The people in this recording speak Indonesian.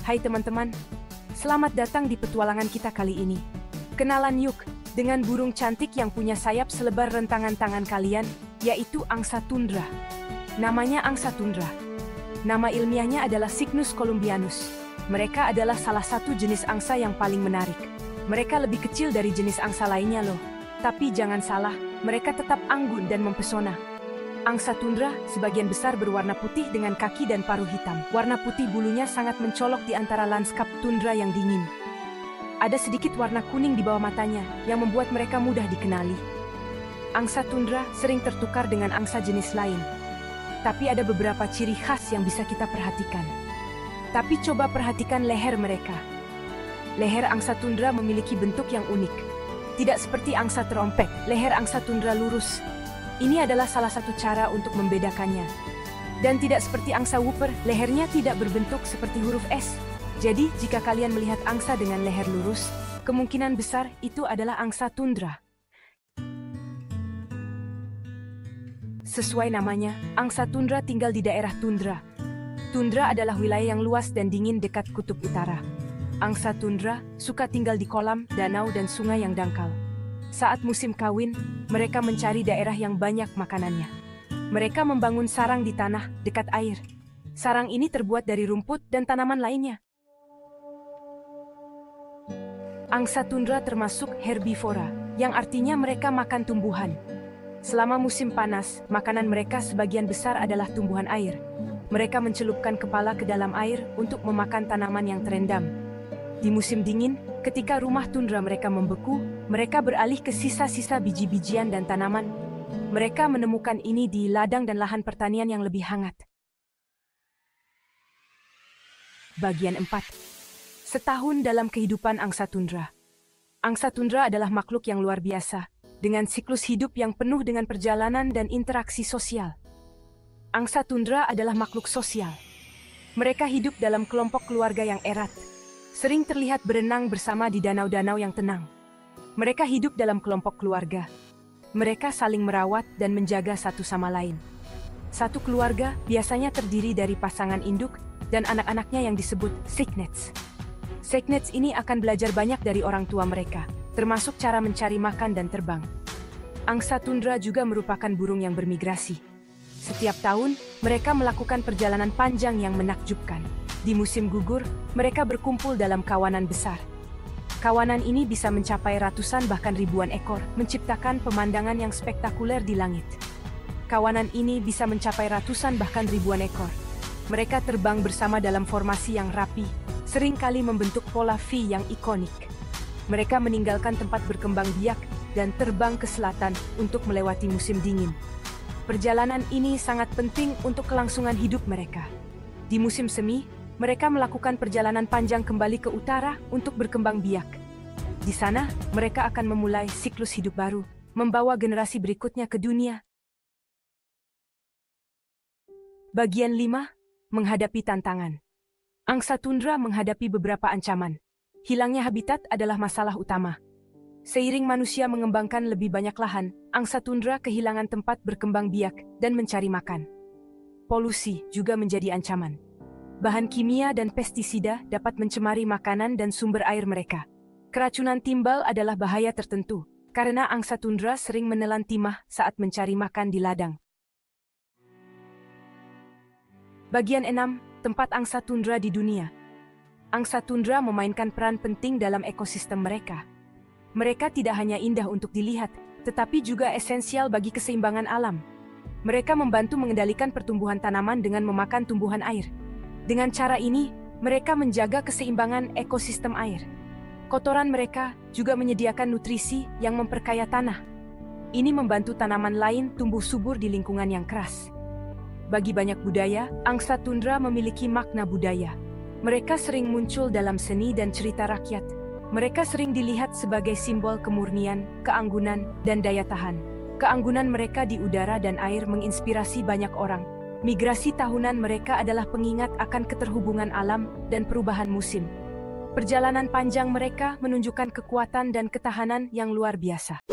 Hai teman-teman, selamat datang di petualangan kita kali ini. Kenalan yuk, dengan burung cantik yang punya sayap selebar rentangan tangan kalian, yaitu angsa tundra. Namanya angsa tundra. Nama ilmiahnya adalah Cygnus columbianus. Mereka adalah salah satu jenis angsa yang paling menarik. Mereka lebih kecil dari jenis angsa lainnya loh. Tapi jangan salah, mereka tetap anggun dan mempesona. Angsa tundra sebagian besar berwarna putih dengan kaki dan paruh hitam. Warna putih bulunya sangat mencolok di antara lanskap tundra yang dingin. Ada sedikit warna kuning di bawah matanya yang membuat mereka mudah dikenali. Angsa tundra sering tertukar dengan angsa jenis lain. Tapi ada beberapa ciri khas yang bisa kita perhatikan. Tapi coba perhatikan leher mereka. Leher angsa tundra memiliki bentuk yang unik. Tidak seperti angsa terompet, leher angsa tundra lurus. Ini adalah salah satu cara untuk membedakannya. Dan tidak seperti angsa whooper, lehernya tidak berbentuk seperti huruf S. Jadi, jika kalian melihat angsa dengan leher lurus, kemungkinan besar itu adalah angsa tundra. Sesuai namanya, angsa tundra tinggal di daerah tundra. Tundra adalah wilayah yang luas dan dingin dekat kutub utara. Angsa tundra suka tinggal di kolam, danau, dan sungai yang dangkal. Saat musim kawin, mereka mencari daerah yang banyak makanannya. Mereka membangun sarang di tanah dekat air. Sarang ini terbuat dari rumput dan tanaman lainnya. Angsa tundra termasuk herbivora, yang artinya mereka makan tumbuhan. Selama musim panas, makanan mereka sebagian besar adalah tumbuhan air. Mereka mencelupkan kepala ke dalam air untuk memakan tanaman yang terendam. Di musim dingin, ketika rumah tundra mereka membeku, mereka beralih ke sisa-sisa biji-bijian dan tanaman. Mereka menemukan ini di ladang dan lahan pertanian yang lebih hangat. Bagian 4. Setahun dalam kehidupan angsa tundra. Angsa tundra adalah makhluk yang luar biasa, dengan siklus hidup yang penuh dengan perjalanan dan interaksi sosial. Angsa tundra adalah makhluk sosial. Mereka hidup dalam kelompok keluarga yang erat. Sering terlihat berenang bersama di danau-danau yang tenang. Mereka hidup dalam kelompok keluarga. Mereka saling merawat dan menjaga satu sama lain. Satu keluarga biasanya terdiri dari pasangan induk dan anak-anaknya yang disebut cygnets. Cygnets ini akan belajar banyak dari orang tua mereka, termasuk cara mencari makan dan terbang. Angsa tundra juga merupakan burung yang bermigrasi. Setiap tahun, mereka melakukan perjalanan panjang yang menakjubkan. Di musim gugur, mereka berkumpul dalam kawanan besar. Kawanan ini bisa mencapai ratusan bahkan ribuan ekor, menciptakan pemandangan yang spektakuler di langit. Kawanan ini bisa mencapai ratusan bahkan ribuan ekor. Mereka terbang bersama dalam formasi yang rapi, seringkali membentuk pola V yang ikonik. Mereka meninggalkan tempat berkembang biak dan terbang ke selatan untuk melewati musim dingin. Perjalanan ini sangat penting untuk kelangsungan hidup mereka. Di musim semi, mereka melakukan perjalanan panjang kembali ke utara untuk berkembang biak. Di sana, mereka akan memulai siklus hidup baru, membawa generasi berikutnya ke dunia. Bagian 5. Menghadapi tantangan. Angsa tundra menghadapi beberapa ancaman. Hilangnya habitat adalah masalah utama. Seiring manusia mengembangkan lebih banyak lahan, angsa tundra kehilangan tempat berkembang biak dan mencari makan. Polusi juga menjadi ancaman. Bahan kimia dan pestisida dapat mencemari makanan dan sumber air mereka. Keracunan timbal adalah bahaya tertentu, karena angsa tundra sering menelan timah saat mencari makan di ladang. Bagian 6. Tempat angsa tundra di dunia. Angsa tundra memainkan peran penting dalam ekosistem mereka. Mereka tidak hanya indah untuk dilihat, tetapi juga esensial bagi keseimbangan alam. Mereka membantu mengendalikan pertumbuhan tanaman dengan memakan tumbuhan air. Dengan cara ini, mereka menjaga keseimbangan ekosistem air. Kotoran mereka juga menyediakan nutrisi yang memperkaya tanah. Ini membantu tanaman lain tumbuh subur di lingkungan yang keras. Bagi banyak budaya, angsa tundra memiliki makna budaya. Mereka sering muncul dalam seni dan cerita rakyat. Mereka sering dilihat sebagai simbol kemurnian, keanggunan, dan daya tahan. Keanggunan mereka di udara dan air menginspirasi banyak orang. Migrasi tahunan mereka adalah pengingat akan keterhubungan alam dan perubahan musim. Perjalanan panjang mereka menunjukkan kekuatan dan ketahanan yang luar biasa.